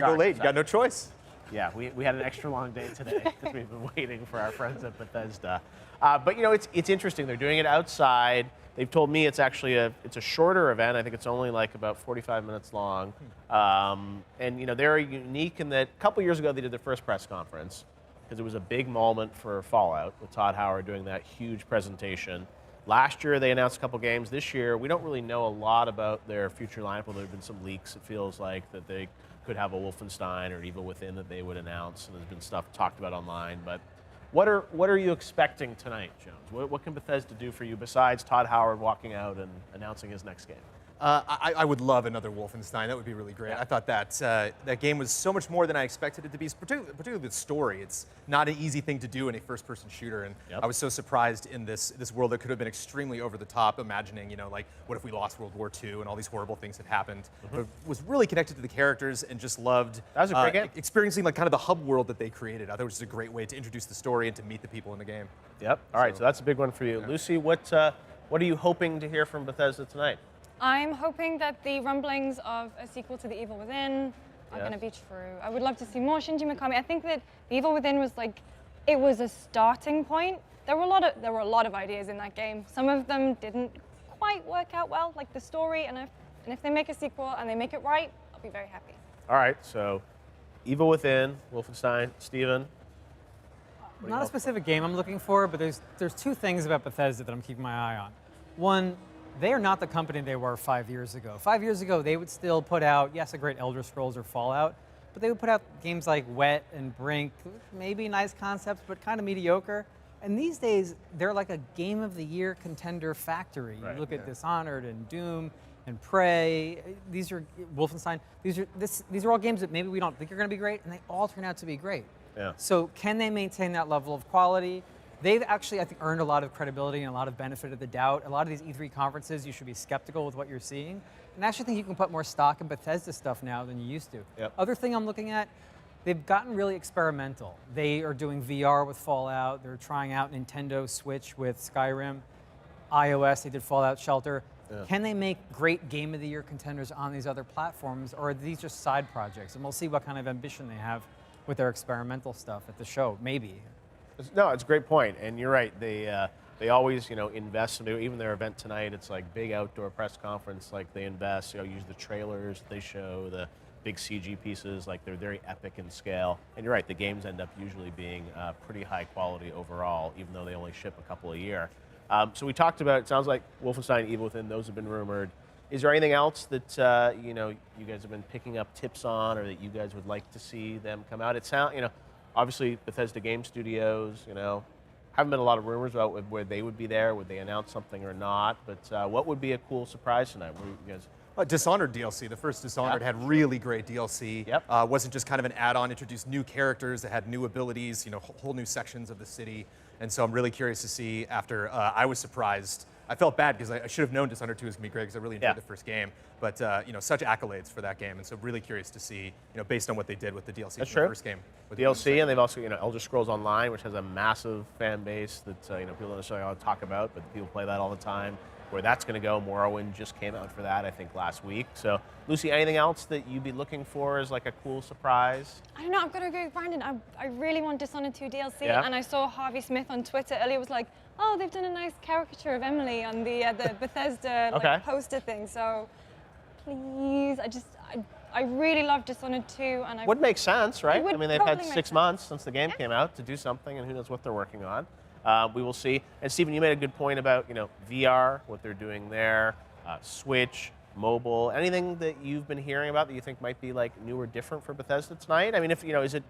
Go late. You got no choice. Yeah, we had an extra long day today because we've been waiting for our friends at Bethesda. But you know, it's interesting. They're doing it outside. They've told me it's actually it's a shorter event. I think it's only like about 45 minutes long. And you know, they're unique in that a couple years ago they did their first press conference because it was a big moment for Fallout with Todd Howard doing that huge presentation. Last year they announced a couple games. This year we don't really know a lot about their future lineup. Well, there have been some leaks. It feels like that they could have a Wolfenstein or Evil Within that they would announce, and there's been stuff talked about online. But what are you expecting tonight, Jones? What can Bethesda do for you besides Todd Howard walking out and announcing his next game? I would love another Wolfenstein. That would be really great. Yeah. I thought that game was so much more than I expected it to be, particularly the story. It's not an easy thing to do in a first-person shooter, and I was so surprised in this world that could have been extremely over the top, imagining, you know, like, what if we lost World War II and all these horrible things had happened. But was really connected to the characters and just loved that was a great game. Experiencing like kind of the hub world that they created. I thought it was just a great way to introduce the story and to meet the people in the game. Yep. All right, so that's a big one for you. Yeah. Lucy, what are you hoping to hear from Bethesda tonight? I'm hoping that the rumblings of a sequel to The Evil Within are going to be true. I would love to see more Shinji Mikami. I think that The Evil Within was like, it was a starting point. There were a lot of ideas in that game. Some of them didn't quite work out well, like the story. And if they make a sequel and they make it right, I'll be very happy. All right, so Evil Within, Wolfenstein, Steven. Not a specific game I'm looking for, but there's two things about Bethesda that I'm keeping my eye on. One, they are not the company they were 5 years ago. 5 years ago, they would still put out, yes, a great Elder Scrolls or Fallout, but they would put out games like Wet and Brink, maybe nice concepts, but kind of mediocre. And these days, they're like a Game of the Year contender factory. You look at Dishonored and Doom and Prey. These are Wolfenstein. These are all games that maybe we don't think are going to be great, and they all turn out to be great. Yeah. So can they maintain that level of quality? They've actually, I think, earned a lot of credibility and a lot of benefit of the doubt. A lot of these E3 conferences, you should be skeptical with what you're seeing. And I actually think you can put more stock in Bethesda stuff now than you used to. Yep. Other thing I'm looking at, they've gotten really experimental. They are doing VR with Fallout. They're trying out Nintendo Switch with Skyrim. iOS, they did Fallout Shelter. Yeah. Can they make great Game of the Year contenders on these other platforms, or are these just side projects? And we'll see what kind of ambition they have with their experimental stuff at the show, maybe. No, it's a great point, and you're right. They always, you know, invest. Even their event tonight, it's like big outdoor press conference. Like they invest, you know, use the trailers they show, the big CG pieces. Like they're very epic in scale. And you're right, the games end up usually being pretty high quality overall, even though they only ship a couple a year. So we talked about. It sounds like Wolfenstein, Evil Within. Those have been rumored. Is there anything else that you know you guys have been picking up tips on, or that you guys would like to see them come out? It sounds, you know. Obviously, Bethesda Game Studios, you know, haven't been a lot of rumors about where they would be there, would they announce something or not, but what would be a cool surprise tonight? What you guys? Dishonored DLC, the first Dishonored had really great DLC. Yep. Wasn't just kind of an add-on, introduced new characters that had new abilities, you know, whole new sections of the city. And so I'm really curious to see after, I was surprised. I felt bad because I should have known Dishonored 2 was going to be great because I really enjoyed the first game. But, you know, such accolades for that game. And so really curious to see, you know, based on what they did with the DLC That's for true. the first game. With DLC, and they've also, you know, Elder Scrolls Online, which has a massive fan base that, you know, people don't necessarily want to talk about, but people play that all the time. Where that's going to go, Morrowind just came out for that, I think, last week. So, Lucy, anything else that you'd be looking for as like a cool surprise? I don't know, I've got to agree with Brandon. I really want Dishonored 2 DLC, and I saw Harvey Smith on Twitter earlier was like, oh, they've done a nice caricature of Emily on the Bethesda like, poster thing, so please, I really love Dishonored 2. And would make sense, right? I mean, they've had 6 sense. months since the game came out to do something, and who knows what they're working on. We will see. And Stephen, you made a good point about, you know, VR, what they're doing there, Switch, mobile. Anything that you've been hearing about that you think might be like new or different for Bethesda tonight? I mean, if you know, is it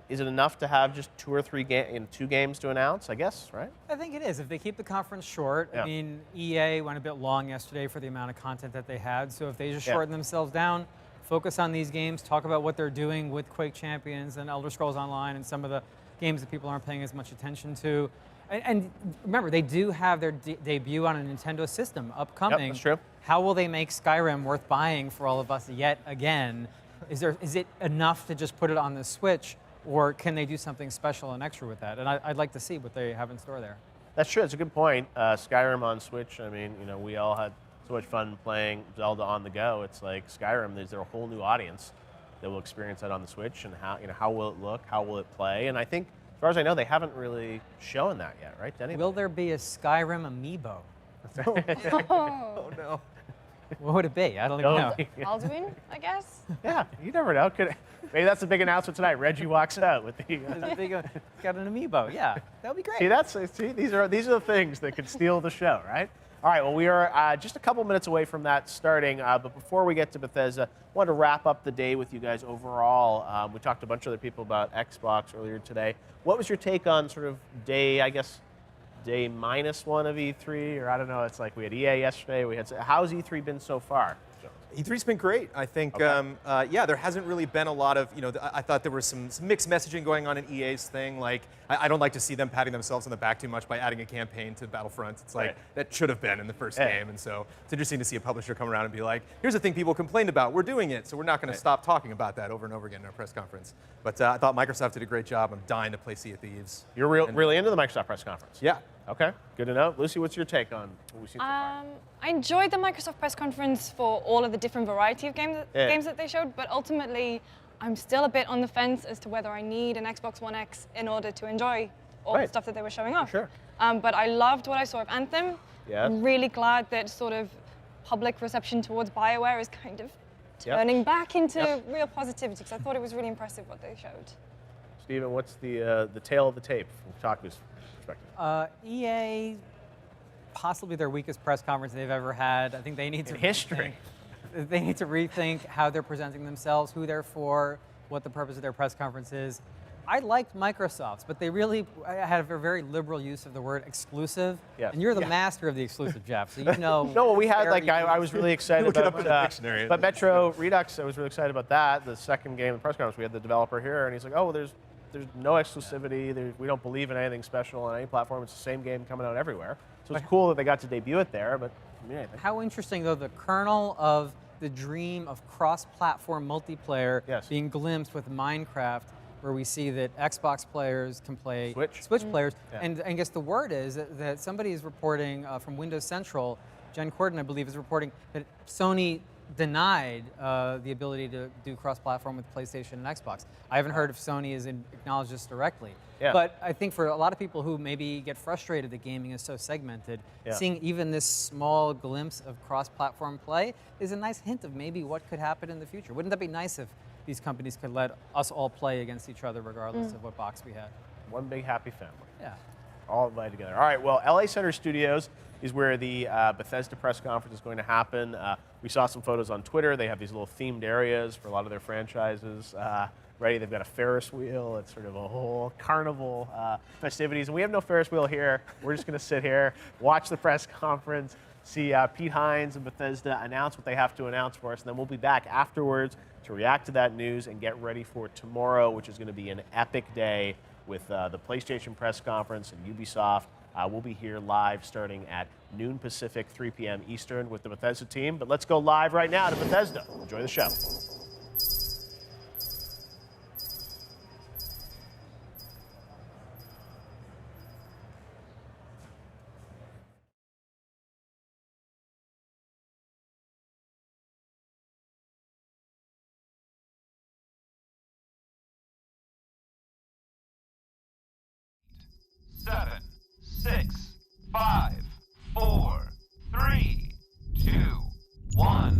enough to have just 2 or 3 2 games to announce? I guess, right? I think it is. If they keep the conference short, I mean, EA went a bit long yesterday for the amount of content that they had. So if they just shorten themselves down, focus on these games, talk about what they're doing with Quake Champions and Elder Scrolls Online and some of the games that people aren't paying as much attention to. And remember, they do have their debut on a Nintendo system upcoming. Yep, that's true. How will they make Skyrim worth buying for all of us yet again? Is it enough to just put it on the Switch, or can they do something special and extra with that? And I'd like to see what they have in store there. That's true. It's a good point. Skyrim on Switch, I mean, you know, we all had so much fun playing Zelda on the go. It's like Skyrim, there's a whole new audience that will experience that on the Switch, and how will it look, how will it play, and I think, as far as I know, they haven't really shown that yet, right? Denny? Will there be a Skyrim amiibo? Oh no. What would it be? I don't even know. Alduin, I guess. Yeah, you never know. Maybe that's the big announcement tonight. Reggie walks out with the. Got an amiibo. Yeah, that would be great. See, these are the things that could steal the show, right? All right. Well, we are just a couple minutes away from that starting, but before we get to Bethesda, I wanted to wrap up the day with you guys overall. We talked to a bunch of other people about Xbox earlier today. What was your take on sort of day -1 of E3, or I don't know? It's like we had EA yesterday. How's E3 been so far? E3's been great. I think, yeah, there hasn't really been a lot of, I thought there was some mixed messaging going on in EA's thing. Like, I don't like to see them patting themselves on the back too much by adding a campaign to Battlefront. It's like, that should have been in the first game. And so it's interesting to see a publisher come around and be like, here's the thing people complained about. We're doing it. So we're not going to stop talking about that over and over again in our press conference. But I thought Microsoft did a great job. I'm dying to play Sea of Thieves. You're really into the Microsoft press conference? Yeah. Okay, good to know. Lucy, what's your take on what we've seen so far? I enjoyed the Microsoft press conference for all of the different variety of games that they showed, but ultimately, I'm still a bit on the fence as to whether I need an Xbox One X in order to enjoy all the stuff that they were showing off. Sure. But I loved what I saw of Anthem. Yes. I'm really glad that sort of public reception towards BioWare is kind of turning back into real positivity, because I thought it was really impressive what they showed. Steven, what's the tail of the tape from Kotaku's perspective? EA, possibly their weakest press conference they've ever had. I think they need to history. They need to rethink how they're presenting themselves, who they're for, what the purpose of their press conference is. I liked Microsoft's, but they really had a very liberal use of the word exclusive. Yes. And you're the master of the exclusive, Jeff, so you know. No, well, we had, I was really excited Look it up about in the dictionary. But Metro Redux, I was really excited about that. The second game of the press conference, we had the developer here, and he's like, oh, well, there's no exclusivity. We don't believe in anything special on any platform. It's the same game coming out everywhere. So it's cool that they got to debut it there, but I how interesting, though, the kernel of the dream of cross-platform multiplayer being glimpsed with Minecraft, where we see that Xbox players can play Switch players. And I guess the word is that somebody is reporting from Windows Central, Jen Corden, I believe, is reporting that Sony denied the ability to do cross-platform with PlayStation and Xbox. I haven't heard if Sony has acknowledged this directly. But I think for a lot of people who maybe get frustrated that gaming is so segmented, seeing even this small glimpse of cross-platform play is a nice hint of maybe what could happen in the future. Wouldn't that be nice if these companies could let us all play against each other regardless of what box we had? One big happy family. Yeah. All invited together. All right, well, LA Center Studios is where the Bethesda press conference is going to happen. We saw some photos on Twitter. They have these little themed areas for a lot of their franchises. They've got a Ferris wheel. It's sort of a whole carnival festivities. And we have no Ferris wheel here. We're just going to sit here, watch the press conference, see Pete Hines and Bethesda announce what they have to announce for us, and then we'll be back afterwards to react to that news and get ready for tomorrow, which is going to be an epic day with the PlayStation press conference and Ubisoft. We'll be here live starting at noon Pacific, 3 p.m. Eastern with the Bethesda team. But let's go live right now to Bethesda. Enjoy the show. Seven, 6, 5, 4, 3, 2, 1.